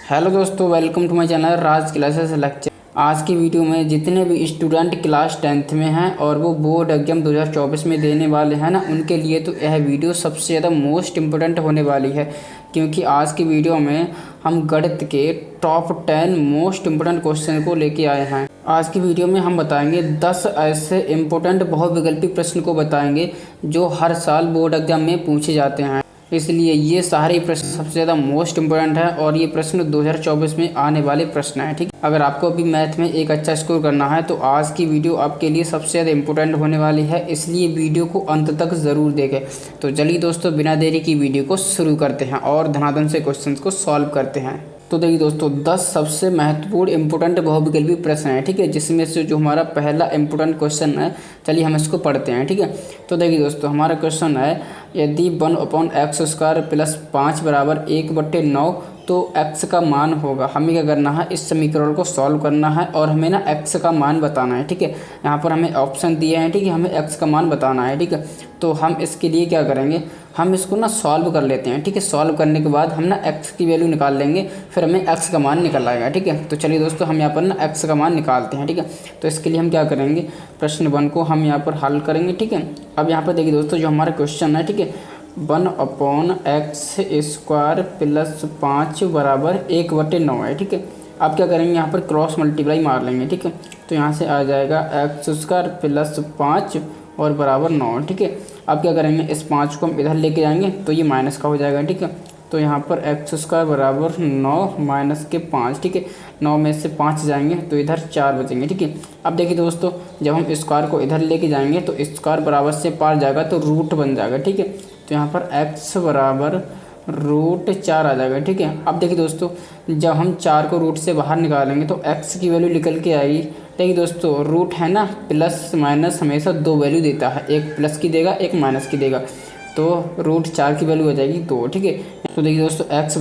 Hello दोस्तों, welcome to my channel Raj classes lecture. आज की वीडियो में जितने भी स्टूडेंट क्लास 10th में हैं और वो बोर्ड एग्जाम 2024 में देने वाले हैं ना, उनके लिए तो यह वीडियो सबसे ज़्यादा मोस्ट इम्पोर्टेंट होने वाली है, क्योंकि आज की वीडियो में हम गणित के टॉप 10 मोस्ट इम्पोर्टेंट क्वेश्चन को लेके आए हैं। आज की वीडियो में हम बताएंगे 10 ऐसे इम्पोर्टेंट बहुविकल्पी प्रश्न को बताएंगे जो हर साल बोर्ड एग्जाम में पूछे जाते हैं। इसलिए ये सारे प्रश्न सबसे ज़्यादा मोस्ट इम्पोर्टेंट है और ये प्रश्न 2024 में आने वाले प्रश्न हैं। ठीक, अगर आपको अभी मैथ में एक अच्छा स्कोर करना है तो आज की वीडियो आपके लिए सबसे ज़्यादा इम्पोर्टेंट होने वाली है, इसलिए वीडियो को अंत तक ज़रूर देखें। तो चलिए दोस्तों, बिना देरी की वीडियो को शुरू करते हैं और धनाधन से क्वेश्चन को सॉल्व करते हैं। तो देखिए दोस्तों, 10 सबसे महत्वपूर्ण इंपोर्टेंट बहुविकल्पी प्रश्न है, ठीक है, जिसमें से जो हमारा पहला इंपोर्टेंट क्वेश्चन है, चलिए हम इसको पढ़ते हैं। ठीक है, तो देखिए दोस्तों, हमारा क्वेश्चन है यदि 1/x² + 5 = 1/9 तो x का मान होगा। हमें क्या करना है, इस समीकरण को सॉल्व करना है और हमें ना x का मान बताना है। ठीक है, यहाँ पर हमें ऑप्शन दिए हैं, ठीक है, हमें x का मान बताना है। ठीक है, तो हम इसके लिए क्या करेंगे, हम इसको ना सॉल्व कर लेते हैं। ठीक है, सॉल्व करने के बाद हम ना x की वैल्यू निकाल लेंगे, फिर हमें x का मान निकल आएगा। ठीक है, तो चलिए दोस्तों, हम यहाँ पर ना x का मान निकालते हैं। ठीक है, तो इसके लिए हम क्या करेंगे, प्रश्न 1 को हम यहाँ पर हल करेंगे। ठीक है, अब यहाँ पर देखिए दोस्तों, जो हमारा क्वेश्चन है, ठीक है, 1/x² + 5 = 1/9 है। ठीक है, अब क्या करेंगे, यहाँ पर क्रॉस मल्टीप्लाई मार लेंगे। ठीक है, तो यहाँ से आ जाएगा x² + 5 और बराबर 9। ठीक है, अब क्या करेंगे, इस 5 को हम इधर लेके जाएंगे तो ये माइनस का हो जाएगा। ठीक है, तो यहाँ पर x² = 9 - के 5। ठीक है, 9 में से 5 जाएंगे तो इधर 4 बचेंगे। ठीक है, अब देखिए दोस्तों, जब हम स्क्वायर को इधर लेके जाएंगे तो स्क्वायर बराबर से पार जाएगा तो रूट बन जाएगा। ठीक है, तो यहाँ पर x = √4 आ जाएगा। ठीक है, अब देखिए दोस्तों, जब हम 4 को रूट से बाहर निकालेंगे तो x की वैल्यू निकल के आएगी। देखिए दोस्तों, रूट है ना, प्लस माइनस हमेशा 2 वैल्यू देता है, एक प्लस की देगा, एक माइनस की देगा, तो √4 की वैल्यू हो जाएगी 2। ठीक है, तो देखिए दोस्तों, x =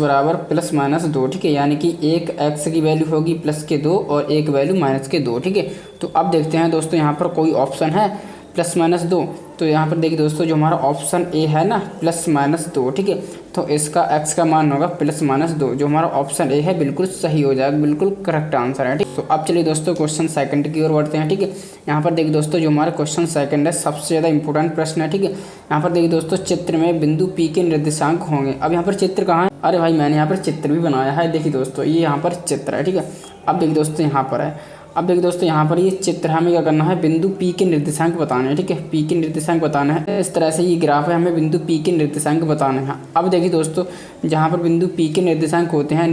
+-2। ठीक है, यानी कि एक x की वैल्यू होगी प्लस के 2 और एक वैल्यू माइनस के 2। ठीक है, तो अब देखते हैं दोस्तों, यहाँ पर कोई ऑप्शन है +-2, तो यहाँ पर देखिए दोस्तों, जो हमारा ऑप्शन ए है ना, +-2। ठीक है, तो इसका x का मान होगा +-2, जो हमारा ऑप्शन ए है बिल्कुल सही हो जाएगा, बिल्कुल करेक्ट आंसर है। ठीक, तो अब चलिए दोस्तों, क्वेश्चन सेकंड की ओर बढ़ते हैं। ठीक है, यहाँ पर देखिए दोस्तों, जो हमारा क्वेश्चन सेकंड है सबसे ज़्यादा इंपॉर्टेंट प्रश्न है। ठीक है, यहाँ पर देखिए दोस्तों, चित्र में बिंदु P के निर्देशांक होंगे। अब यहाँ पर चित्र कहाँ है, अरे भाई मैंने यहाँ पर चित्र भी बनाया है। देखिए दोस्तों, ये यहाँ पर चित्र है। ठीक है, अब देखिए दोस्तों, यहाँ पर है, अब देखिए दोस्तों, यहाँ पर ये चित्र हमें क्या करना है, बिंदु P के निर्देशांक बताने हैं। ठीक है, P के निर्देशांक बताना है, इस तरह से ये ग्राफ है, हमें बिंदु P के निर्देशांक बताने हैं। अब देखिए दोस्तों, जहाँ पर बिंदु P के निर्देशांक होते हैं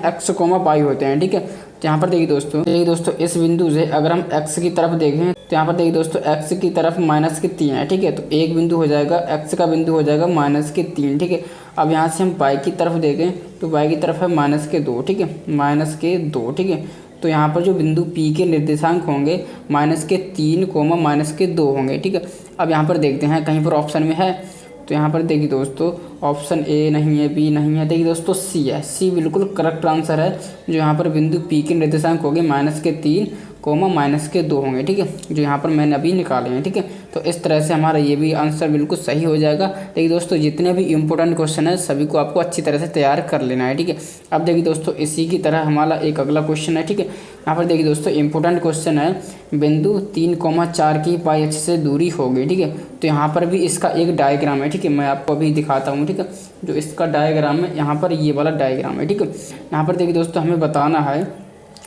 x, y होते हैं। ठीक है, तो यहाँ पर देखिए दोस्तों, इस बिंदु से अगर हम x की तरफ देखें तो यहाँ पर देखिए दोस्तों, x की तरफ -3 है। ठीक है, तो एक बिंदु हो जाएगा, x का बिंदु हो जाएगा -3। ठीक है, अब यहाँ से हम y की तरफ देखें तो y की तरफ है -2। ठीक है, -2। ठीक है, तो यहाँ पर जो बिंदु P के निर्देशांक होंगे -3, -2 होंगे। ठीक है, अब यहाँ पर देखते हैं कहीं पर ऑप्शन में है, तो यहाँ पर देखिए दोस्तों, ऑप्शन ए नहीं है, बी नहीं है, देखिए दोस्तों सी है, सी बिल्कुल करेक्ट आंसर है। जो यहाँ पर बिंदु P के निर्देशांक होंगे -3, -2 होंगे। ठीक है, जो यहाँ पर मैंने अभी निकाले हैं। ठीक है, तो इस तरह से हमारा ये भी आंसर बिल्कुल सही हो जाएगा। देखिए दोस्तों, जितने भी इंपॉर्टेंट क्वेश्चन है सभी को आपको अच्छी तरह से तैयार कर लेना है। ठीक है, अब देखिए दोस्तों, इसी की तरह हमारा एक अगला क्वेश्चन है। ठीक है, यहाँ पर देखिए दोस्तों, इंपॉर्टेंट क्वेश्चन है, बिंदु 3,4 की y अक्ष से दूरी होगी। ठीक है, तो यहाँ पर भी इसका एक डायग्राम है। ठीक है, मैं आपको अभी दिखाता हूँ। ठीक है, जो इसका डायग्राम है, यहाँ पर ये वाला डायग्राम है। ठीक है, यहाँ पर देखिए दोस्तों, हमें बताना है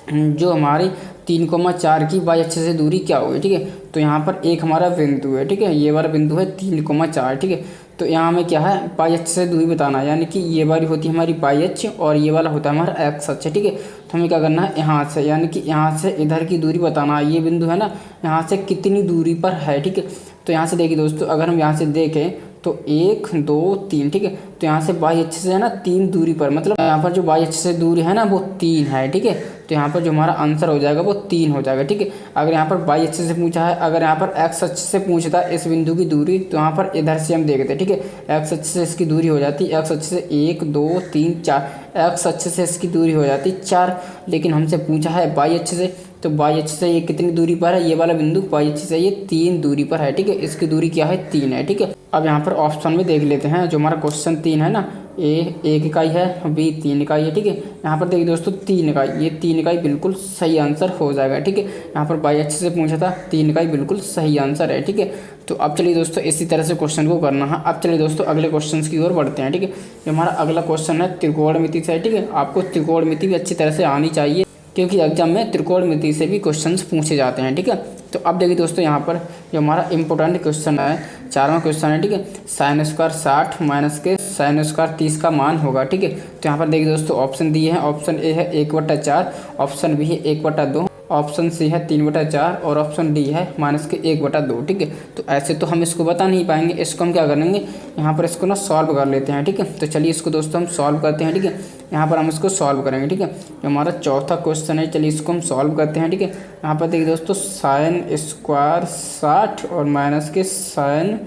जो हमारी 3,4 की y अक्ष से दूरी क्या होगी। ठीक है, तो यहाँ पर एक हमारा बिंदु है। ठीक है, ये वाला बिंदु है 3,4। ठीक है, तो यहाँ हमें क्या है, y अक्ष से दूरी बताना है, यानी कि ये वाली होती है हमारी y अक्ष और ये वाला होता है हमारा x अक्ष। ठीक है, तो हमें क्या करना है, यहाँ से यानी कि यहाँ से इधर की दूरी बताना है। ये बिंदु है ना, यहाँ से कितनी दूरी पर है। ठीक है, तो यहाँ से देखिए दोस्तों, अगर हम यहाँ से देखें तो 1, 2, 3। ठीक है, तो यहाँ से y अक्ष से है ना 3 दूरी पर, मतलब यहाँ पर जो y अक्ष से दूरी है ना वो 3 है। ठीक है, तो यहाँ पर जो हमारा आंसर हो जाएगा वो 3 हो जाएगा। ठीक है, अगर यहाँ पर y अक्ष से पूछा है, अगर यहाँ पर x अक्ष से पूछता है इस बिंदु की दूरी, तो यहाँ पर इधर से हम देखते हैं। ठीक है, x अक्ष से इसकी दूरी हो जाती है, x अक्ष से 1, 2, 3, 4, x अक्ष से इसकी दूरी हो जाती है 4, लेकिन हमसे पूछा है y अक्ष से, तो y अक्ष से ये कितनी दूरी पर है, ये वाला बिंदु y अक्ष से ये 3 दूरी पर है। ठीक है, इसकी दूरी क्या है, 3 है। ठीक है, अब यहाँ पर ऑप्शन में देख लेते हैं, जो हमारा क्वेश्चन 3 है ना, ए 1 इकाई है, बी 3 इकाई है, ठीक है। यहाँ पर देखिए दोस्तों 3 इकाई, ये 3 इकाई बिल्कुल सही आंसर हो जाएगा, ठीक है। यहाँ पर भाई अच्छे से पूछा था, 3 इकाई बिल्कुल सही आंसर है, ठीक है। तो अब चलिए दोस्तों इसी तरह से क्वेश्चन को करना है। अब चलिए दोस्तों अगले क्वेश्चन की ओर बढ़ते हैं, ठीक है। जो हमारा अगला क्वेश्चन है त्रिकोणमिति से, ठीक है। आपको त्रिकोणमिति भी अच्छी तरह से आनी चाहिए, क्योंकि एग्जाम में त्रिकोणमिति से भी क्वेश्चंस पूछे जाते हैं, ठीक है। तो अब देखिए दोस्तों यहाँ पर जो हमारा इंपॉर्टेंट क्वेश्चन है, 4वां क्वेश्चन है, ठीक है। साइन स्क्वायर 60 माइनस के साइन स्क्वायर 30 का मान होगा, ठीक है। तो यहाँ पर देखिए दोस्तों ऑप्शन दिए हैं, ऑप्शन ए है 1/4, ऑप्शन बी है 1/2, ऑप्शन सी है 3/4 और ऑप्शन डी है -1/2, ठीक है। तो ऐसे तो हम इसको बता नहीं पाएंगे, इसको हम क्या करेंगे, यहाँ पर इसको ना सॉल्व कर लेते हैं, ठीक है। तो चलिए इसको दोस्तों हम सॉल्व करते हैं, ठीक है। यहाँ पर हम इसको सॉल्व करेंगे, ठीक है। जो हमारा चौथा क्वेश्चन है, चलिए इसको हम सॉल्व करते हैं, ठीक है। यहाँ पर देखिए दोस्तों साइन स्क्वायर 60 और माइनस के साइन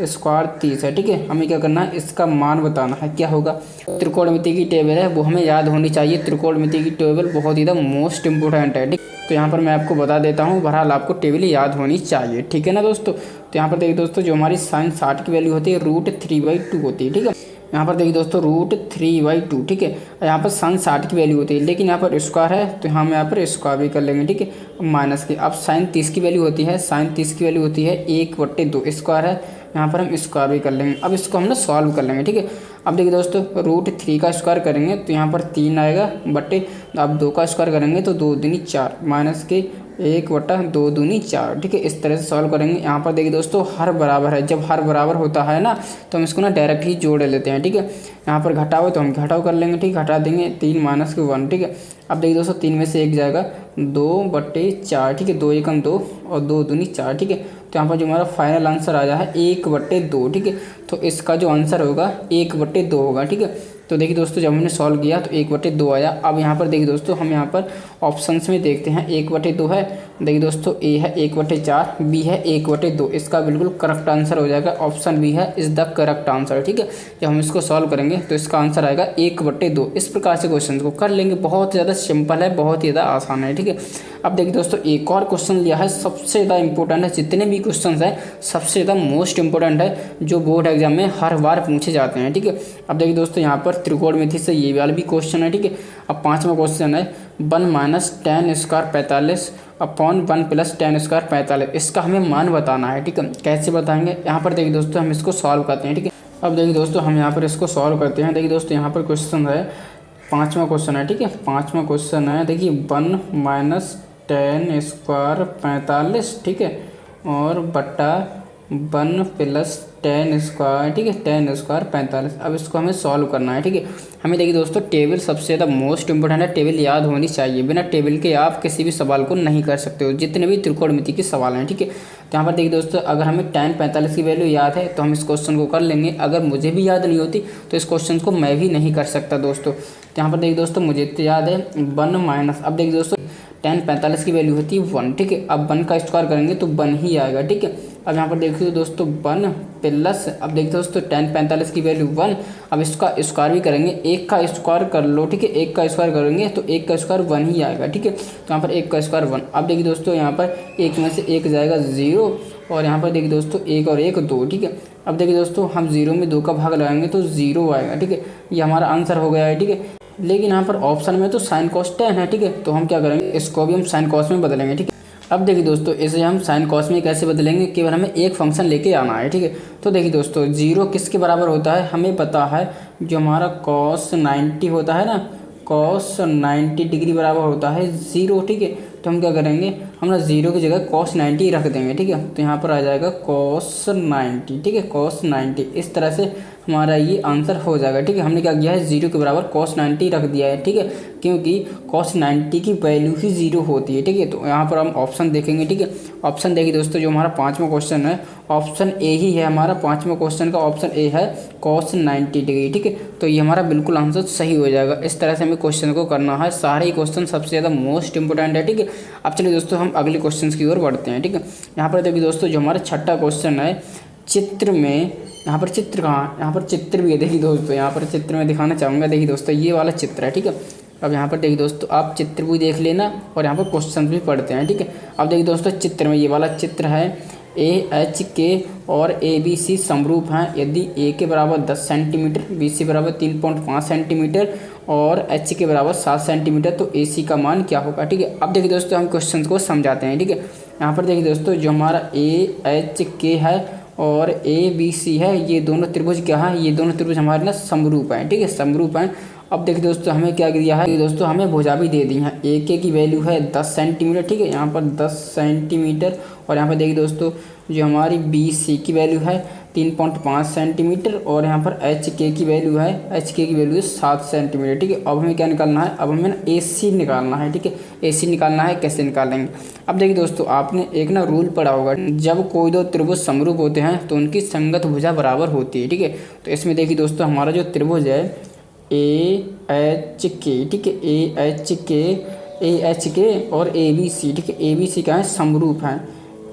स्क्वायर 30 है, ठीक है। हमें क्या करना है, इसका मान बताना है, क्या होगा। त्रिकोणमिति की टेबल है वो हमें याद होनी चाहिए, त्रिकोणमिति की टेबल बहुत ही मोस्ट इंपोर्टेंट है, ठीक। तो यहाँ पर मैं आपको बता देता हूँ, बहरहाल आपको टेबल याद होनी चाहिए, ठीक है ना दोस्तों। तो यहाँ पर देखिए दोस्तों जो हमारी साइन 60 की वैल्यू होती है √3/2 होती है, ठीक है। यहाँ पर देखिए दोस्तों √3/2, ठीक है। यहाँ पर साइन 60 की वैल्यू होती है, लेकिन यहाँ पर स्क्वायर है तो हम यहाँ पर स्क्वायर भी कर लेंगे, ठीक है। माइनस के अब साइन 30 की वैल्यू होती है, साइन 30 की वैल्यू होती है 1/2, स्क्वायर है, यहाँ पर हम स्क्वायर भी कर लेंगे। अब इसको हम ना सॉल्व कर लेंगे, ठीक है। अब देखिए दोस्तों √3 का स्क्वायर करेंगे तो यहाँ पर 3 आएगा, बटे अब 2 का स्क्वायर करेंगे तो 2 दूनी 4 माइनस के 1/2 दूनी 4, ठीक है। इस तरह से सॉल्व करेंगे। यहाँ पर देखिए दोस्तों हर बराबर है, जब हर बराबर होता है ना तो हम इसको ना डायरेक्ट ही जोड़ लेते हैं, ठीक है। यहाँ पर घटाओ तो हम घटाओ कर लेंगे, ठीक, घटा देंगे 3 माइनस के 1, ठीक है। अब देखिए दोस्तों 3 में से 1 जाएगा 2/4, ठीक है। 2 एकम 2 और 2 दूनी 4, ठीक है। तो यहाँ पर जो हमारा फाइनल आंसर आया है 1/2, ठीक है। तो इसका जो आंसर होगा 1/2 होगा, ठीक है। तो देखिए दोस्तों जब हमने सॉल्व किया तो 1/2 आया। अब यहाँ पर देखिए दोस्तों हम यहाँ पर ऑप्शंस में देखते हैं, 1/2 है, देखिए दोस्तों ए है 1/4, बी है 1/2, इसका बिल्कुल करेक्ट आंसर हो जाएगा ऑप्शन बी है इज़ द करेक्ट आंसर, ठीक है। जब हम इसको सॉल्व करेंगे तो इसका आंसर आएगा 1/2। इस प्रकार से क्वेश्चन को कर लेंगे, बहुत ज़्यादा सिंपल है, बहुत ही ज़्यादा आसान है, ठीक है। अब देखिए दोस्तों एक और क्वेश्चन लिया है, सबसे ज़्यादा इंपॉर्टेंट है, जितने भी क्वेश्चन हैं सबसे ज़्यादा मोस्ट इंपॉर्टेंट है, जो बोर्ड एग्जाम में हर बार पूछे जाते हैं, ठीक है। अब देखिए दोस्तों यहाँ पर त्रिकोणमिति से ये वाला भी क्वेश्चन है, ठीक है। अब 5वां क्वेश्चन है 1 - tan² 45 अपॉन 1 + tan² 45, इसका हमें मान बताना है, ठीक है। कैसे बताएंगे, यहाँ पर देखिए दोस्तों हम इसको सॉल्व करते हैं, ठीक है। अब देखिए दोस्तों हम यहाँ पर इसको सॉल्व करते हैं। देखिए दोस्तों यहाँ पर क्वेश्चन है 5वां क्वेश्चन है, ठीक है। 5वां क्वेश्चन है, देखिए 1 - tan² 45, ठीक है, और बटा 1 + tan², ठीक है, tan² 45। अब इसको हमें सॉल्व करना है, ठीक है। हमें देखिए दोस्तों टेबल सबसे ज़्यादा मोस्ट इंपोर्टेंट है, टेबल याद होनी चाहिए, बिना टेबल के आप किसी भी सवाल को नहीं कर सकते हो, जितने भी त्रिकोणमिति के सवाल हैं, ठीक है। तो यहाँ पर देखिए दोस्तों अगर हमें tan 45 की वैल्यू याद है तो हम इस क्वेश्चन को कर लेंगे, अगर मुझे भी याद नहीं होती तो इस क्वेश्चन को मैं भी नहीं कर सकता दोस्तों। तो यहाँ पर देखिए दोस्तों मुझे तो याद है 1 माइनस, अब देखिए दोस्तों tan 45 की वैल्यू होती है 1, ठीक है। अब 1 का स्क्वायर करेंगे तो 1 ही आएगा, ठीक है। अब यहाँ पर देखिए दोस्तों 1 प्लस, अब देखिए दोस्तों tan 45 की वैल्यू 1, अब इसका स्क्वायर भी करेंगे, 1 का स्क्वायर कर लो, ठीक है। 1 का स्क्वायर करेंगे तो 1 का स्क्वायर 1 ही आएगा, ठीक है। तो यहाँ पर 1 का स्क्वायर 1। अब देखिए दोस्तों यहाँ पर 1 में से 1 जाएगा 0, और यहाँ पर देखिए दोस्तों 1 और 1 2, ठीक है। अब देखिए दोस्तों हम 0 में 2 का भाग लगाएंगे तो 0 आएगा, ठीक है। ये हमारा आंसर हो गया है, ठीक है। लेकिन यहाँ पर ऑप्शन में तो sin cos tan है, ठीक है। तो हम क्या करेंगे, इसको भी हम sin cos में बदलेंगे, ठीक है। अब देखिए दोस्तों इसे हम sin cos में कैसे बदलेंगे, केवल हमें एक फंक्शन लेके आना है, ठीक है। तो देखिए दोस्तों 0 किसके बराबर होता है, हमें पता है जो हमारा cos 90 होता है ना, cos 90 डिग्री बराबर होता है 0, ठीक है। तो हम क्या करेंगे, हम ना 0 की जगह cos 90 रख देंगे, ठीक है। तो यहाँ पर आ जाएगा cos 90, ठीक है, cos 90। इस तरह से हमारा ये आंसर हो जाएगा, ठीक है। हमने क्या किया है 0 के बराबर cos 90 रख दिया है, ठीक है, क्योंकि cos 90 की वैल्यू ही 0 होती है, ठीक है। तो यहाँ पर हम ऑप्शन देखेंगे, ठीक है। ऑप्शन देखिए दोस्तों जो हमारा 5वां क्वेश्चन है ऑप्शन ए ही है, हमारा 5वां क्वेश्चन का ऑप्शन ए है cos 90 डिग्री, ठीक है। तो ये हमारा बिल्कुल आंसर सही हो जाएगा। इस तरह से हमें क्वेश्चन को करना है, सारे ही क्वेश्चन सबसे ज़्यादा मोस्ट इंपोर्टेंट है, ठीक है। अब चलिए दोस्तों हम अगले क्वेश्चन की ओर बढ़ते हैं, ठीक है। यहाँ पर देखिए दोस्तों जो हमारा 6ठा क्वेश्चन है, चित्र में, यहाँ पर चित्र कहाँ, यहाँ पर चित्र भी है, देखिए दोस्तों यहाँ पर चित्र में दिखाना चाहूँगा, देखिए दोस्तों ये वाला चित्र है, ठीक है। अब यहाँ पर देखिए दोस्तों आप चित्र भी देख लेना और यहाँ पर क्वेश्चन भी पढ़ते हैं, ठीक है। अब देखिए दोस्तों चित्र में ये वाला चित्र है, AHK और ABC समरूप हैं यदि A के बराबर 10 सेंटीमीटर, BC बराबर 3.5 सेंटीमीटर और H के बराबर 7 सेंटीमीटर, तो AC का मान क्या होगा। ठीक है, अब देखिए दोस्तों हम क्वेश्चन को समझाते हैं। ठीक है, यहाँ पर देखिए दोस्तों जो हमारा AHK है और ABC है, ये दोनों त्रिभुज क्या है, ये दोनों त्रिभुज हमारे ना समरूप हैं। ठीक है, समरूप हैं। अब देखिए दोस्तों हमें क्या दिया है, दोस्तों हमें भुजा भी दे दी है। AK की वैल्यू है 10 सेंटीमीटर। ठीक है, यहाँ पर 10 सेंटीमीटर और यहाँ पर देखिए दोस्तों जो हमारी BC की वैल्यू है 3.5 सेंटीमीटर और यहाँ पर HK की वैल्यू है 7 सेंटीमीटर। ठीक है, अब हमें क्या निकालना है, अब हमें ना AC निकालना है। ठीक है, AC निकालना है, कैसे निकालेंगे। अब देखिए दोस्तों आपने एक ना रूल पढ़ा होगा, जब कोई दो त्रिभुज समरूप होते हैं तो उनकी संगत भुजा बराबर होती है। ठीक है, तो इसमें देखिए दोस्तों हमारा जो त्रिभुज है AHK, ठीक है, AHK और ABC, ठीक है, ABC क्या है, समरूप हैं।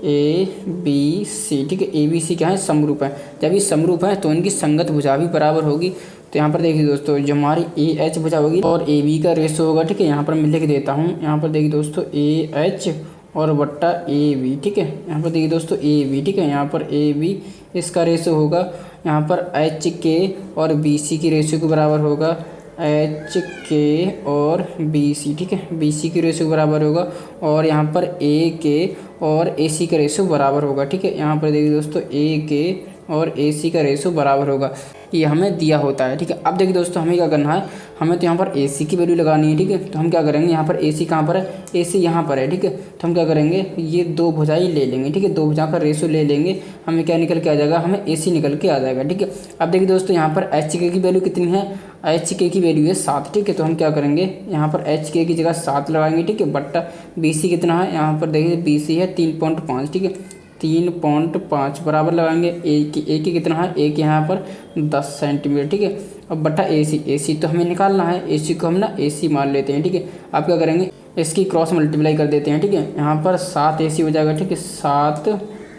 ABC, ठीक है, ABC क्या है, समरूप है। जब ये समरूप है तो इनकी संगत भुजा भी बराबर होगी। तो यहाँ पर देखिए दोस्तों जो हमारी AH भुजा होगी और AB का रेशो होगा। ठीक है, यहाँ पर मैं लिख देता हूँ, यहाँ पर देखिए दोस्तों AH और बट्टा AB। ठीक है, यहाँ पर देखिए दोस्तों AB, ठीक है, यहाँ पर AB इसका रेशो होगा, यहाँ पर HK और BC की रेशो के बराबर होगा, HK और BC, ठीक है, BC की रेशो बराबर होगा और यहाँ पर AK और AC का रेशो बराबर होगा। ठीक है, यहाँ पर देखिए दोस्तों AK और AC का रेशो बराबर होगा, ये हमें दिया होता है। ठीक है, अब देखिए दोस्तों हमें क्या करना है, हमें तो यहाँ पर AC की वैल्यू लगानी है। ठीक है, तो हम क्या करेंगे, यहाँ पर AC कहाँ पर है, AC यहाँ पर है। ठीक है, तो हम क्या करेंगे, ये दो भुजाएं ले लेंगे। ठीक है, दो भुजा का रेशो ले लेंगे, हमें क्या निकल के आ जाएगा, हमें AC निकल के आ जाएगा। ठीक है, अब देखिए दोस्तों यहाँ पर HK की वैल्यू कितनी है, HK की वैल्यू है 7। ठीक है, तो हम क्या करेंगे, यहाँ पर HK की जगह 7 लगाएंगे। ठीक है, बट्टा BC कितना है, यहाँ पर देखिए BC है 3.5। ठीक है, 3.5 बराबर लगाएंगे A की कितना है, A की यहाँ पर 10 सेंटीमीटर। ठीक है, अब बट्टा AC तो हमें निकालना है, AC को हम ना AC मान लेते हैं। ठीक है, आप क्या करेंगे, इसकी क्रॉस मल्टीप्लाई कर देते हैं। ठीक है, यहाँ पर 7 AC हो जाएगा। ठीक है, 7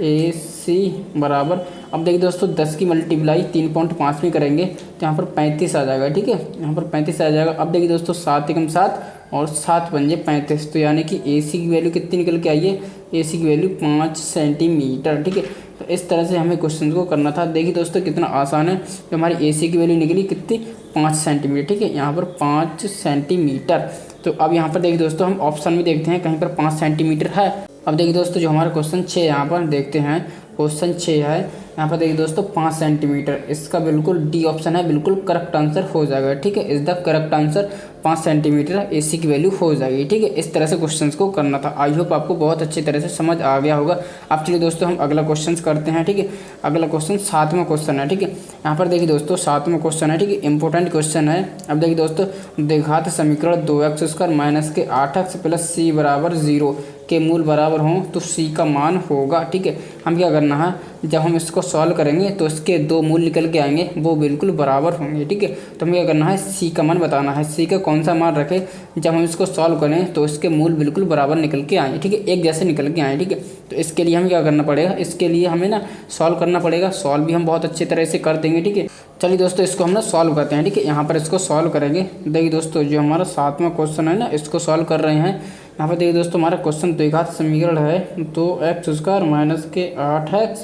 AC बराबर, अब देखिए दोस्तों 10 की मल्टीप्लाई 3.5 में करेंगे तो यहाँ पर 35 आ जाएगा। ठीक है, यहाँ पर 35 आ जाएगा। अब देखिए दोस्तों 7 एकम 7 और 7 बन जाए 35, तो यानी कि AC की वैल्यू कितनी निकल के आई है, AC की वैल्यू 5 सेंटीमीटर। ठीक है, तो इस तरह से हमें क्वेश्चन को करना था। देखिए दोस्तों कितना आसान है, तो हमारी AC की वैल्यू निकली कितनी, 5 सेंटीमीटर। ठीक है, यहाँ पर 5 सेंटीमीटर। तो अब यहाँ पर देखिए दोस्तों हम ऑप्शन में देखते हैं कहीं पर 5 सेंटीमीटर है। अब देखिए दोस्तों जो हमारा क्वेश्चन 6 यहाँ पर देखते हैं, क्वेश्चन 6 है, यहाँ पर देखिए दोस्तों 5 सेंटीमीटर, इसका बिल्कुल डी ऑप्शन है, बिल्कुल करेक्ट आंसर हो जाएगा। ठीक है, is the correct answer, 5 centimetre AC की वैल्यू हो जाएगी। ठीक है, इस तरह से क्वेश्चंस को करना था। आई होप आपको बहुत अच्छी तरह से समझ आ गया होगा। अब चलिए दोस्तों हम अगला क्वेश्चन करते हैं। ठीक है, अगला क्वेश्चन 7वां क्वेश्चन है। ठीक है, यहाँ पर देखिए दोस्तों 7वां क्वेश्चन है। ठीक है, इंपॉर्टेंट क्वेश्चन है। अब देखिए दोस्तों द्विघात समीकरण 2x² माइनस के 8x प्लस c बराबर 0 के मूल बराबर हों तो c का मान होगा। ठीक है, हम क्या करना है, जब हम इसको सॉल्व करेंगे तो इसके दो मूल निकल के आएंगे, वो बिल्कुल बराबर होंगे। ठीक है, तो हमें क्या करना है, c का मान बताना है। c का कौन सा मान रखे, जब हम इसको सॉल्व करें तो इसके मूल बिल्कुल बराबर निकल के आए। ठीक है, एक जैसे निकल के आए। ठीक है, तो इसके लिए हमें क्या करना पड़ेगा, इसके लिए हमें ना सॉल्व करना पड़ेगा। सॉल्व भी हम बहुत अच्छी तरह से कर देंगे। ठीक है, चलिए दोस्तों इसको हम ना सॉल्व करते हैं। ठीक है, यहाँ पर इसको सॉल्व करेंगे। देखिए दोस्तों जो हमारा 7वां क्वेश्चन है ना, इसको सॉल्व कर रहे हैं। यहाँ पर देखिए दोस्तों हमारा क्वेश्चन द्विघात समीकरण है 2x² माइनस के 8x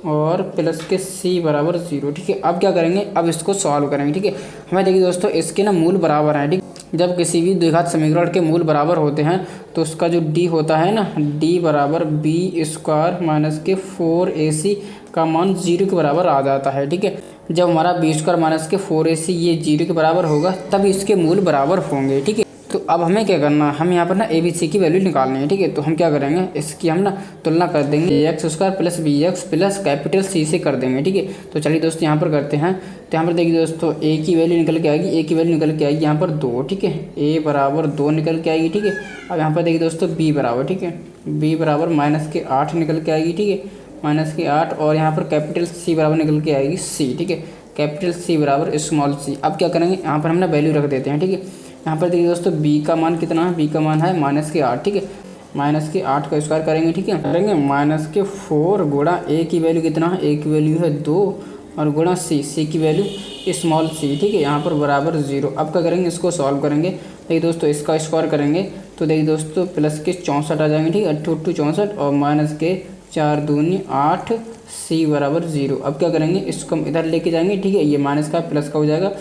और प्लस के c बराबर 0। ठीक है, अब क्या करेंगे, अब इसको सॉल्व करेंगे। ठीक है, हमें देखिए दोस्तों इसके ना मूल बराबर हैं। ठीक, जब किसी भी द्विघात समीकरण के मूल बराबर होते हैं तो उसका जो d होता है ना, d बराबर b² माइनस के 4ac का मान 0 के बराबर आ जाता है। ठीक है, जब हमारा b² माइनस के 4ac ये 0 के बराबर होगा तब इसके मूल बराबर होंगे। ठीक है, तो अब हमें क्या करना है, हम यहाँ पर ना ABC की वैल्यू निकालनी है। ठीक है, तो हम क्या करेंगे, इसकी हम ना तुलना कर देंगे ax² plus bx plus capital C से कर देंगे। ठीक है, तो चलिए दोस्तों यहाँ पर करते हैं। तो यहाँ पर देखिए दोस्तों a की वैल्यू निकल के आएगी, a की वैल्यू निकल के आएगी यहाँ पर 2। ठीक है, a बराबर 2 निकल के आएगी। ठीक है, अब यहाँ पर देखिए दोस्तों b बराबर, ठीक है, b बराबर माइनस के 8 निकल के आएगी। ठीक है, माइनस के 8 और यहाँ पर कैपिटल C बराबर निकल के आएगी c। ठीक है, कैपिटल C बराबर स्मॉल c। अब क्या करेंगे, यहाँ पर हम ना वैल्यू रख देते हैं। ठीक है, यहाँ पर देखिए दोस्तों b का मान कितना है, b का मान है माइनस के 8। ठीक है, माइनस के 8 का स्क्वायर करेंगे। ठीक है, करेंगे माइनस के 4 गुणा a की वैल्यू कितना है, a की वैल्यू है 2 और गुणा c की वैल्यू स्मॉल c। ठीक है, यहाँ पर बराबर 0। अब क्या करेंगे, इसको सॉल्व करेंगे। देखिए दोस्तों इसका स्क्वायर करेंगे तो देखिए दोस्तों प्लस के 64 आ जाएंगे। ठीक है, 8 64 और माइनस के 4 दूनी 8, सी बराबर 0। अब क्या करेंगे, इसको हम इधर लेके जाएंगे, ठीक है। ये माइनस का प्लस का हो जाएगा,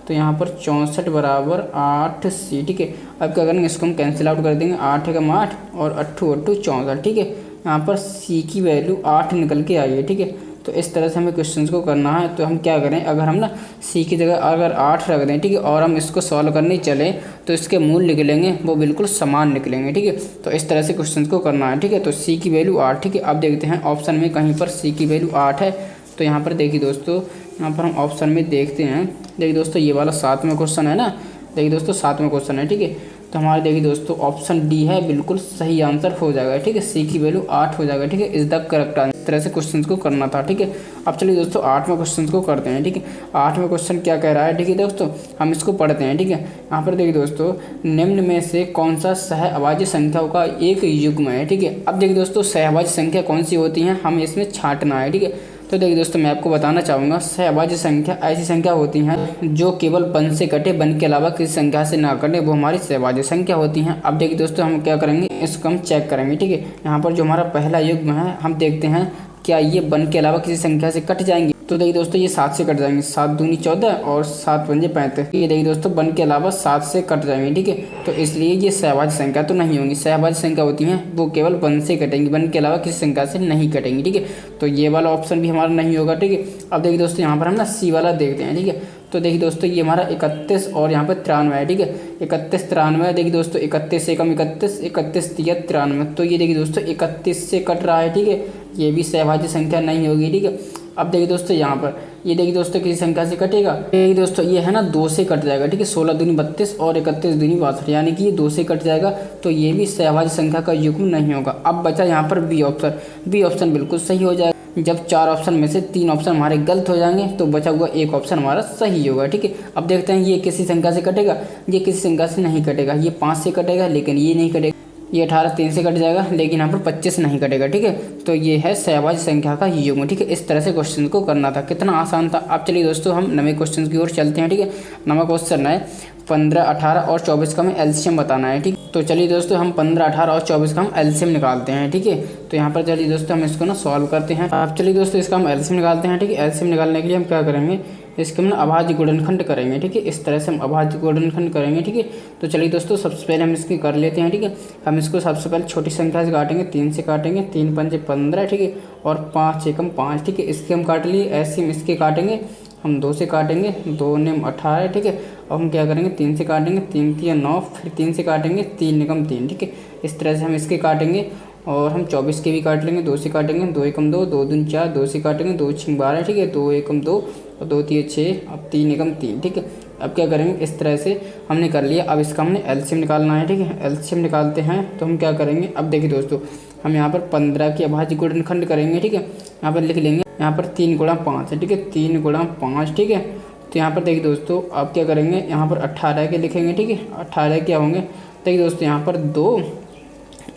तो यहाँ पर 64 बराबर 8 सी, ठीक है। अब क्या करेंगे, इसको हम कैंसिल आउट कर देंगे, 8 एकम 8 और 8 8 64, ठीक है। यहाँ पर सी की वैल्यू 8 निकल के आई है, ठीक है। तो इस तरह से हमें क्वेश्चंस को करना है। तो हम क्या करें, अगर हम ना सी की जगह अगर 8 रख दें, ठीक है, और हम इसको सॉल्व करने चलें तो इसके मूल निकलेंगे वो बिल्कुल समान निकलेंगे, ठीक है। तो इस तरह से क्वेश्चन को करना है, ठीक है। तो सी की वैल्यू 8, ठीक है। अब देखते हैं ऑप्शन में कहीं पर सी की वैल्यू 8 है। तो यहाँ पर देखिए दोस्तों, यहाँ पर हम ऑप्शन में देखते हैं। देखिए दोस्तों, ये वाला 7वां क्वेश्चन है ना, देखिए दोस्तों 7वां क्वेश्चन है, ठीक है। तो हमारे देखिए दोस्तों ऑप्शन डी है, बिल्कुल सही आंसर हो जाएगा, ठीक है। सी की वैल्यू 8 हो जाएगा, ठीक है। Is the correct answer. इस तरह से क्वेश्चन को करना था, ठीक है। अब चलिए दोस्तों 8वें क्वेश्चन को करते हैं, ठीक है। 8वें क्वेश्चन क्या कह रहा है, ठीक है दोस्तों, हम इसको पढ़ते हैं, ठीक है। यहाँ पर देखिए दोस्तों, निम्न में से कौन सा सहअभाज्य संख्याओं का एक युग्म है, ठीक है। अब देखिए दोस्तों, सहअभाज्य संख्या कौन सी होती हैं, हमें इसमें छांटना है, ठीक है। तो देखिए दोस्तों, मैं आपको बताना चाहूँगा, सहअभाज्य संख्या ऐसी संख्या होती हैं जो केवल 1 से कटे, 1 के अलावा किसी संख्या से ना कटे, वो हमारी सहअभाज्य संख्या होती हैं। अब देखिए दोस्तों, हम क्या करेंगे, इसको हम चेक करेंगे, ठीक है। यहाँ पर जो हमारा पहला युग्म है, हम देखते हैं क्या ये 1 के अलावा किसी संख्या से कट जाएंगे। तो देखिए दोस्तों, ये 7 से कट जाएंगे, 7 दूनी 14 और 7 पंजे 35। ये देखिए दोस्तों 1 के अलावा 7 से कट जाएंगे, ठीक है। तो इसलिए ये सहअभाज्य संख्या तो नहीं होंगी। सहअभाज्य संख्या होती हैं वो केवल 1 से कटेंगी, 1 के अलावा किसी संख्या से नहीं कटेंगी, ठीक है। तो ये वाला ऑप्शन भी हमारा नहीं होगा, ठीक है। अब देखिए दोस्तों, यहाँ पर हम ना सी वाला देखते हैं, ठीक है। तो देखिए दोस्तों, ये हमारा 31 और यहाँ पर 93 है, ठीक है। 31 93, देखिए दोस्तों 31 एकम 31, 31 तिया 93। तो ये देखिए दोस्तों 31 से कट रहा है, ठीक है। ये भी सहअभाज्य संख्या नहीं होगी, ठीक है। अब देखिए दोस्तों, यहाँ पर ये देखिए दोस्तों किसी संख्या से कटेगा, देखिए दोस्तों ये है ना 2 से कट जाएगा, ठीक है। 16 दूनी 32 और 31 दूनी 62, यानी कि ये 2 से कट जाएगा। तो ये भी सहअभाज्य संख्या का युग्म नहीं होगा। अब बचा यहाँ पर बी ऑप्शन। बी ऑप्शन बिल्कुल सही हो जाएगा। जब 4 ऑप्शन में से 3 ऑप्शन हमारे गलत हो जाएंगे तो बचा हुआ एक ऑप्शन हमारा सही होगा, ठीक है। अब देखते हैं ये किसी संख्या से कटेगा, ये किसी संख्या से नहीं कटेगा। ये 5 से कटेगा लेकिन ये नहीं कटेगा। ये 18 3 से कट जाएगा लेकिन यहाँ पर 25 नहीं कटेगा, ठीक है। तो ये है सहअभाज्य संख्या का युग्म, ठीक है। इस तरह से क्वेश्चन को करना था, कितना आसान था। अब चलिए दोस्तों, हम नए क्वेश्चन की ओर चलते हैं, ठीक है। नवा क्वेश्चन है 15, 18 और 24 का हमें एलसीएम बताना है, ठीक। तो चलिए दोस्तों, हम 15, 18 और 24 का हम एलसीएम निकालते हैं, ठीक है। तो यहाँ पर चलिए दोस्तों, हम इसको ना सॉल्व करते हैं। अब चलिए दोस्तों, इसका हम एलसीएम निकालते हैं, ठीक है। एलसीएम निकालने के लिए हम क्या करेंगे, इसके हम ना अभाज्य गुणनखंड करेंगे, ठीक है। इस तरह से हम अभाज्य गुणनखंड करेंगे, ठीक है। तो चलिए दोस्तों, सबसे पहले हम इसकी कर लेते हैं, ठीक है। हम इसको सबसे पहले छोटी संख्या से काटेंगे, 3 से काटेंगे, 3 पंजे 15, ठीक है। और 5 एकम 5, ठीक है। इसके हम काट लिए। ऐसे हम इसके काटेंगे, हम 2 से काटेंगे, 2 नेम 18, ठीक है। अब हम क्या करेंगे, 3 से काटेंगे, 3 तिया 9, फिर 3 से काटेंगे, 3 एकम 3, ठीक है। इस तरह से हम इसके काटेंगे। और हम 24 के भी काट लेंगे, 2 से काटेंगे, 2 एकम 2, 2 दूनी 4, 2 से काटेंगे, 2 6 12, ठीक है। 2 एकम 2 और 2 तिया 6, अब 3 एकम 3, ठीक है। अब क्या करेंगे, इस तरह से हमने कर लिया। अब इसका हमने एलसीएम निकालना है, ठीक है। एलसीएम निकालते हैं तो हम क्या करेंगे, अब देखिए दोस्तों, हम यहाँ पर 15 की अभाज्य गुणनखंड करेंगे, ठीक है। यहाँ पर लिख लेंगे, यहाँ पर 3 गुणा 5 है, ठीक है। 3 गुणा 5, ठीक है। तो यहाँ पर देखिए दोस्तों, आप क्या करेंगे, यहाँ पर 18 के लिखेंगे, ठीक है। 18 क्या होंगे, देखिए दोस्तों यहाँ पर 2,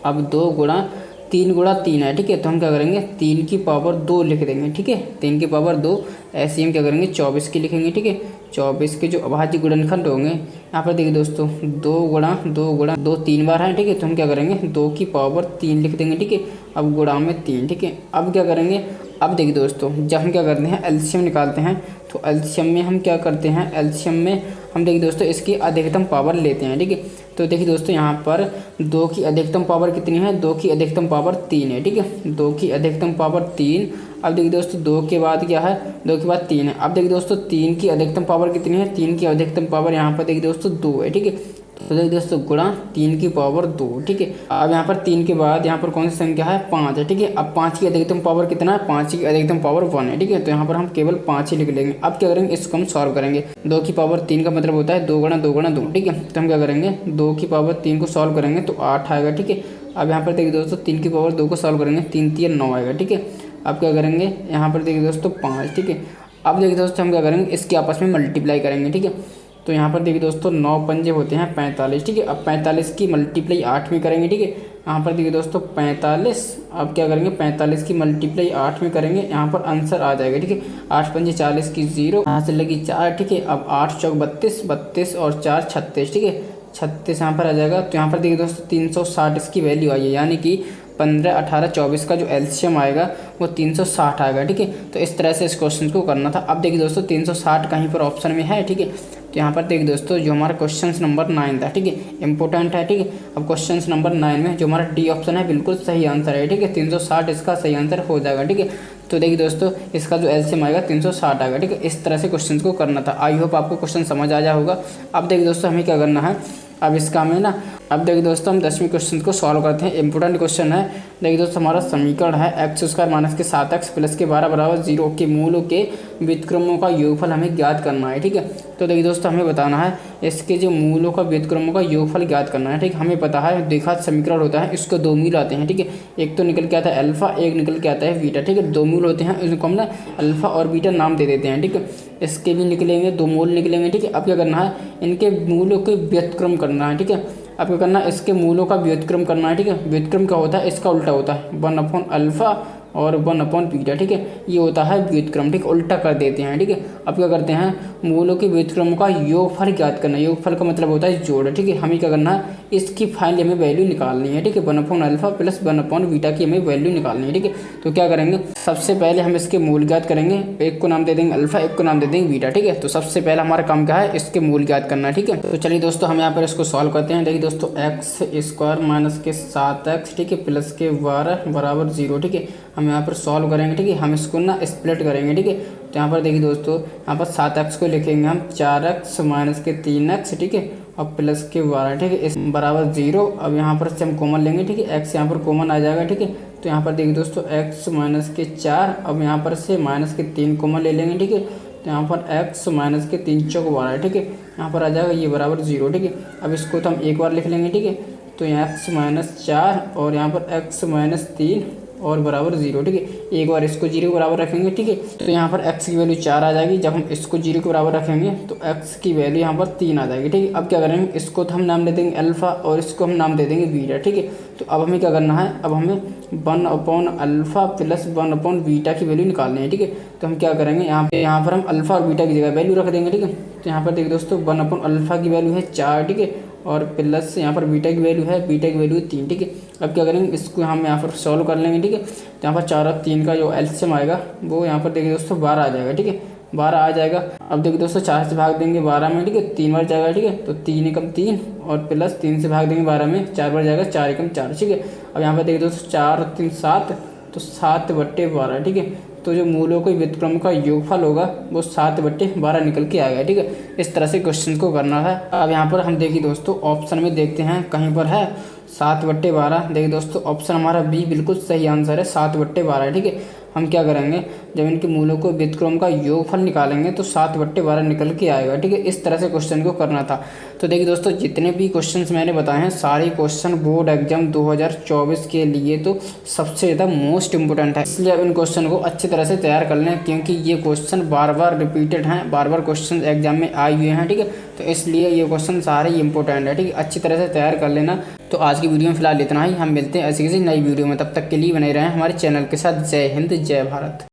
अब 2 गुणा 3 गुणा 3 है, ठीक है। तो हम क्या करेंगे, 3 की पावर 2 लिख देंगे, ठीक है। 3 की पावर 2, ऐसे हम क्या करेंगे 24 की लिखेंगे, ठीक है। 24 के जो अभाज्य गुणनखंड होंगे, यहाँ पर देखिए दोस्तों 2 गुणा 2 3 बार है, ठीक है। तो हम क्या करेंगे, 2 की पावर 3 लिख देंगे, ठीक है। अब गुणा में 3, ठीक है। अब क्या करेंगे, अब देखिए दोस्तों, जब हम क्या करते हैं एलसीएम निकालते हैं, तो एलसीएम में हम क्या करते हैं, एलसीएम में हम देखिए दोस्तों इसकी अधिकतम पावर लेते हैं, ठीक है। तो देखिए दोस्तों, यहाँ पर 2 की अधिकतम पावर कितनी है, 2 की अधिकतम पावर 3 है, ठीक है। 2 की अधिकतम पावर 3। अब देखिए दोस्तों 2 के बाद क्या है, 2 के बाद 3 है। अब देखिए दोस्तों 3 की अधिकतम पावर कितनी है, 3 की अधिकतम पावर यहाँ पर देखिए दोस्तों 2 है, ठीक है। तो देखिए दोस्तों गुणा 3 की पावर 2, ठीक है। अब यहाँ पर 3 के बाद यहाँ पर कौन सी संख्या है, 5 है, ठीक है। अब 5 की अधिकतम पावर कितना है, 5 की अधिकतम पावर 1 है, ठीक है। तो यहाँ पर हम केवल 5 ही लिख लेंगे। अब क्या करेंगे, इसको हम सॉल्व करेंगे। 2 की पावर 3 का मतलब होता है 2 गुणा 2 गुणा 2, ठीक है। तो हम क्या करेंगे, 2 की पावर 3 को सॉल्व करेंगे तो 8 आएगा, ठीक है। अब यहाँ पर देखिए दोस्तों 3 की पावर 2 को सॉल्व करेंगे, 3 3 9 आएगा, ठीक है। अब क्या करेंगे, यहाँ पर देखिए दोस्तों 5, ठीक है। अब देखिए दोस्तों हम क्या करेंगे, इसके आपस में मल्टीप्लाई करेंगे, ठीक है। तो यहाँ पर देखिए दोस्तों 9 पंजे होते हैं 45, ठीक है। अब 45 की मल्टीप्लाई 8 में करेंगे, ठीक है। यहाँ पर देखिए दोस्तों 45, अब क्या करेंगे 45 की मल्टीप्लाई 8 में करेंगे, यहाँ पर आंसर आ जाएगा, ठीक है। 8 पंजे 40 की 0, यहाँ से लगी 4, ठीक है। अब 8 चौक 32, 32 और 4 36, ठीक है। 36 यहाँ पर आ जाएगा। तो यहाँ पर देखिए दोस्तों 360 इसकी वैल्यू आई है, यानी कि 15, 18, 24 का जो एलसीएम आएगा वो 360 आएगा। ठीक है, तो इस तरह से इस क्वेश्चन को करना था। अब देखिए दोस्तों 360 कहीं पर ऑप्शन में है। ठीक है, तो यहाँ पर देखिए दोस्तों जो हमारा क्वेश्चन नंबर 9 था, ठीक है, इंपॉर्टेंट है। ठीक है, अब क्वेश्चन नंबर 9 में जो हमारा डी ऑप्शन है बिल्कुल सही आंसर है। ठीक है, 360 इसका सही आंसर हो जाएगा। ठीक है, तो देखिए दोस्तों इसका जो एलसीएम आएगा 360 आएगा। ठीक है, इस तरह से क्वेश्चन को करना था। आई होप आपको क्वेश्चन समझ आ जाए होगा। अब देखिए दोस्तों हमें क्या करना है, अब इसका हमें ना, अब देखिए दोस्तों हम 10वें क्वेश्चन को सॉल्व करते हैं। इंपॉर्टेंट क्वेश्चन है। देखिए दोस्तों हमारा समीकरण है x² माइनस के 7x प्लस के 12 बराबर 0 के मूलों के व्युत्क्रमों का योगफल हमें ज्ञात करना है। ठीक है, तो देखिए दोस्तों हमें बताना है इसके जो मूलों का व्युत्क्रमों का योगफल ज्ञात करना है। ठीक है, हमें पता है द्विघात समीकरण होता है, इसको दो मूल आते हैं। ठीक है, एक तो निकल के आता है अल्फा, एक निकल के आता है बीटा। ठीक है, दो मूल होते हैं, इनको हम ना अल्फा और बीटा नाम दे देते हैं। ठीक है, इसके भी निकलेंगे, दो मूल निकलेंगे। ठीक है, अब क्या करना है, इनके मूलों के व्युत्क्रम करना है। ठीक है, अब क्या करना है, इसके मूलों का व्युत्क्रम करना है। ठीक है, व्युत्क्रम क्या होता है, इसका उल्टा होता है 1/अल्फा और 1/बीटा। ठीक है, ये होता है व्युत्क्रम। ठीक, उल्टा कर देते हैं। ठीक है, अब क्या करते हैं, मूलों के व्युत्क्रम का योगफल ज्ञात करना है। योगफल का मतलब होता है जोड़। ठीक है, हमें क्या करना है, इसकी फाइनल हमें वैल्यू निकालनी है। ठीक है, 1/अल्फा प्लस 1/बीटा की हमें वैल्यू निकालनी है। ठीक है, तो क्या करेंगे, सबसे पहले हम इसके मूल ज्ञात करेंगे। एक को नाम दे देंगे अल्फा, एक को नाम दे देंगे बीटा। ठीक है, तो सबसे पहले हमारा काम क्या है, इसके मूल ज्ञात करना है। ठीक है, तो चलिए दोस्तों हम यहाँ पर इसको सॉल्व करते हैं। देखिए दोस्तों x² माइनस के 7x, ठीक है, प्लस के 12 बराबर 0। ठीक है, हम यहाँ पर सॉल्व करेंगे। ठीक है, हम इसको ना स्प्लिट करेंगे। ठीक है, तो यहाँ पर देखिए दोस्तों यहाँ पर 7x को लिखेंगे हम 4x माइनस के 3x। ठीक है, और प्लस के 12। ठीक है, इस बराबर 0। अब यहाँ पर से हम कॉमन लेंगे। ठीक है, x यहाँ पर कॉमन आ जाएगा। ठीक है, तो यहाँ पर देखिए दोस्तों x माइनस के 4, अब यहाँ पर से माइनस के 3 कॉमन ले लेंगे। ठीक है, तो यहाँ पर x माइनस के 3 चौक 12। ठीक है, यहाँ पर आ जाएगा ये बराबर 0। ठीक है, अब इसको तो हम एक बार लिख लेंगे। ठीक है, तो x माइनस 4 और यहाँ पर x माइनस 3 और बराबर 0। ठीक है, एक बार इसको 0 के बराबर रखेंगे। ठीक है, तो यहाँ पर x की वैल्यू 4 आ जाएगी। जब हम इसको 0 के बराबर रखेंगे तो x की वैल्यू यहाँ पर 3 आ जाएगी। ठीक है, अब क्या करेंगे, इसको तो हम नाम दे देंगे अल्फा और इसको हम नाम दे देंगे बीटा। ठीक है, तो अब हमें क्या करना है, अब हमें 1/अल्फा प्लस 1/बीटा की वैल्यू निकालनी है। ठीक है, तो हम क्या करेंगे, यहाँ पर हम अल्फा और बीटा की जगह वैल्यू रख देंगे। ठीक है, तो यहाँ पर देखिए दोस्तों 1/अल्फा की वैल्यू है 4। ठीक है, और प्लस यहाँ पर बीटा की वैल्यू है, बीटा की वैल्यू 3। ठीक है, अब क्या करेंगे, इसको हम यहाँ पर सॉल्व कर लेंगे। ठीक है, तो यहाँ पर 4 और 3 का जो एलसीएम आएगा वो यहाँ पर देखिए दोस्तों 12 आ जाएगा। ठीक है, 12 आ जाएगा। अब देखिए दोस्तों 4 से भाग देंगे 12 में। ठीक है, 3 बार जाएगा। ठीक है, तो 3 एकम 3 और प्लस 3 से भाग देंगे 12 में, 4 बार जाएगा, 4 एकम 4। ठीक है, अब यहाँ पर देखिए दोस्तों 4 और 3 7, तो 7/12। ठीक है, तो जो मूलों के व्युत्क्रम का योगफल होगा वो 7/12 निकल के आएगा। ठीक है, इस तरह से क्वेश्चन को करना है। अब यहाँ पर हम देखिए दोस्तों ऑप्शन में देखते हैं कहीं पर है 7/12। देखिए दोस्तों ऑप्शन हमारा बी बिल्कुल सही आंसर है, 7/12। ठीक है, हम क्या करेंगे, जब इनके मूलों को व्युत्क्रम का योगफल निकालेंगे तो 7/12 निकल के आएगा। ठीक है, इस तरह से क्वेश्चन को करना था। तो देखिए दोस्तों जितने भी क्वेश्चंस मैंने बताए हैं सारे क्वेश्चन बोर्ड एग्जाम 2024 के लिए तो सबसे ज़्यादा मोस्ट इंपोर्टेंट है, इसलिए अब इन क्वेश्चन को अच्छी तरह से तैयार कर लें, क्योंकि ये क्वेश्चन बार बार रिपीटेड हैं, बार बार क्वेश्चन एग्जाम में आए हुए हैं। ठीक है, तो इसलिए ये क्वेश्चन सारे ही इंपॉर्टेंट है। ठीक है, अच्छी तरह से तैयार कर लेना। तो आज की वीडियो में फिलहाल इतना ही, हम मिलते हैं ऐसी किसी नई वीडियो में, तब तक के लिए बने रहें हमारे चैनल के साथ। जय हिंद, जय भारत।